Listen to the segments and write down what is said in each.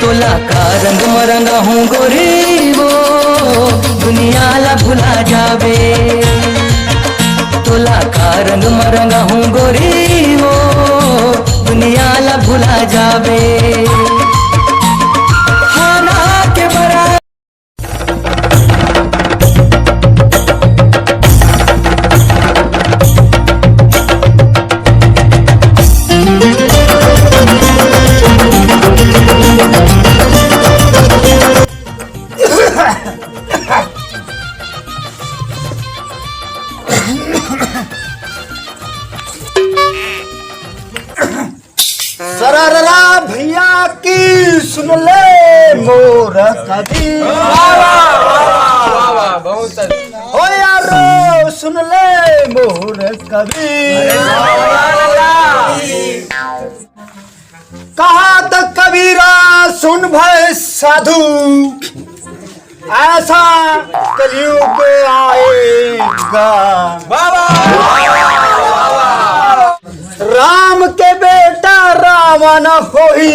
तोला का रंग मरंगा हूँ गोरी वो दुनिया ला भुला जावे। तोला का रंग मरंगा हूँ गोरी वो दुनिया ला भुला जावे। खाना के बरा सररा भैया की सुन ले मोर कभी हो यारो सुन ले मोर कभी। कहा तो कबीरा सुन भय साधु ऐसा कलयुग आएगा। राम के बेटा रावण होई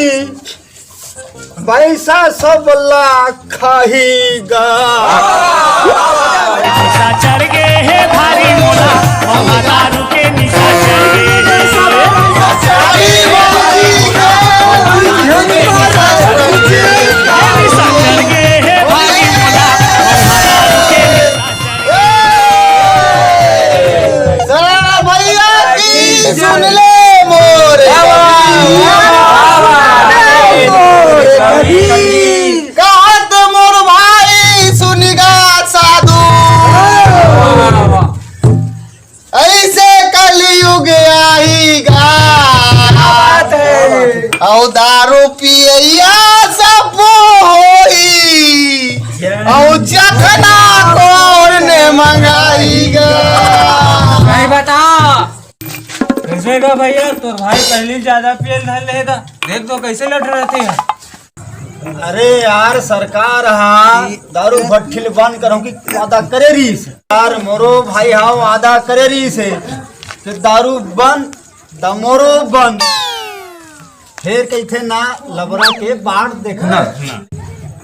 वैसा सब ला खाहीगा। निशा चढ़ गए है भारी मोला और दारू के निशा चढ़ गए है। निशा चढ़ गए है भारी मोला और दारू के सररा भैया की सुन ले मोर कहत मोर भाई सुनिगा साधु ऐसे कलयुग आईगा। औ दारू पियैया सब होई औ जखना कौन ने मंगाईगा। नहीं बता कैसे का भैया तो भाई पहले ज्यादा पियल धर ले था देख तो कैसे लड़ रहे थे। अरे यार सरकार हाँ दारू भट्ठिल बंद करो कि वादा करे रही से यार मोरो भाई हाँ वादा करे रही से कि दारू बंद दमोरो बंद फिर कहते ना लबरा के बाट देखना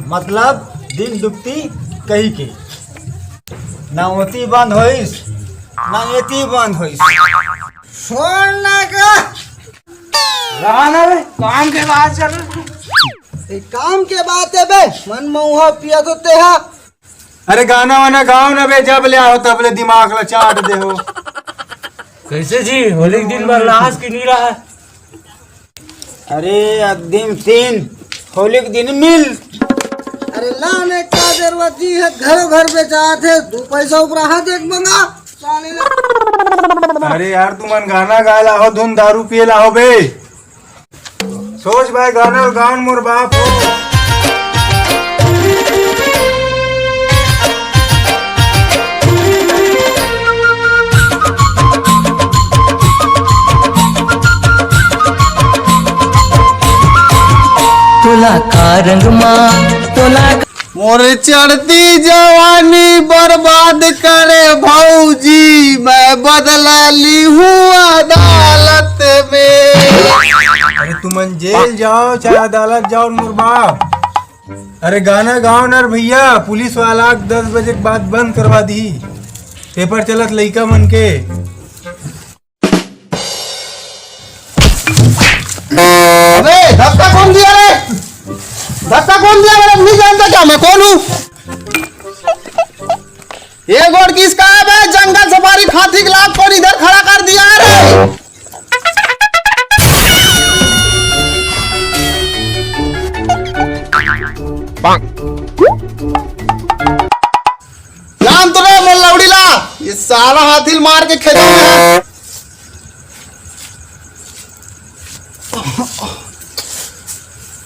मतलब दिन दुखती कही के ना ओती बंद होइस ना एती बंद होइस। छोड़ना का रहना बे काम के बाद चल रहे काम के बात है बे मन मऊहा पिया तो तेहा। अरे गाना वाना गाओ ना बे जब ले आओ तब ले दिमाग ला चाट दे हो। कैसे जी होली के दिन बर्दाश्त की नहीं रहा है। अरे अग्दिम तीन होली के दिन मिल। अरे लाने का जरूरत जी है घर घर बेचा थे 2 पैसा ऊपर देख मंगा। अरे यार तुमन गाना गाए ला हो धुन दारू पिए ला हो बे। सोच भाई गाना गाउन मोर बाप हो। तोला का रंग माँ तोला मोर चढ़ती जवानी बर्बाद करे भौजी मैं बदला ली हूँ अदालत में। अरे तुमन जेल जाओ चाहे अदालत जाओ मोर बाप। अरे गाना गाओ ना भैया पुलिस वाला 10 बजे के बाद बंद करवा दी पेपर चलत लइका मन के। अबे धक्का कौन दिया रे? धक्का कौन दिया मेरा नहीं जानता क्या मैं कौन हूँ? ये गोड़ किसका है बे? जंगल सफारी खाती के लाभ पर इधर खड़ा कर दिया है रे। जान तो रे मोल लौड़ीला ये सारा हाथी मार के खेतों में है।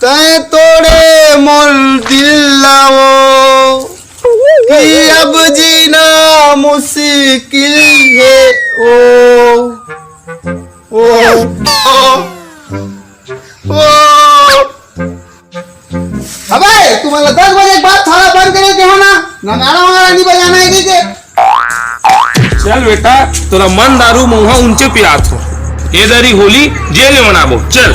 तय तोड़े मोल दिल लाओ कि अब जीना मुश्किल है। ओ अबे तुम्हारा 10 बजे के बाद थाला बंद करे के हो ना गाना वाना नहीं बजाना है के। चल बेटा तोरा मन दारू मुहा ऊंचे पिरात हो ये दरी होली जेल में मनाबो चल।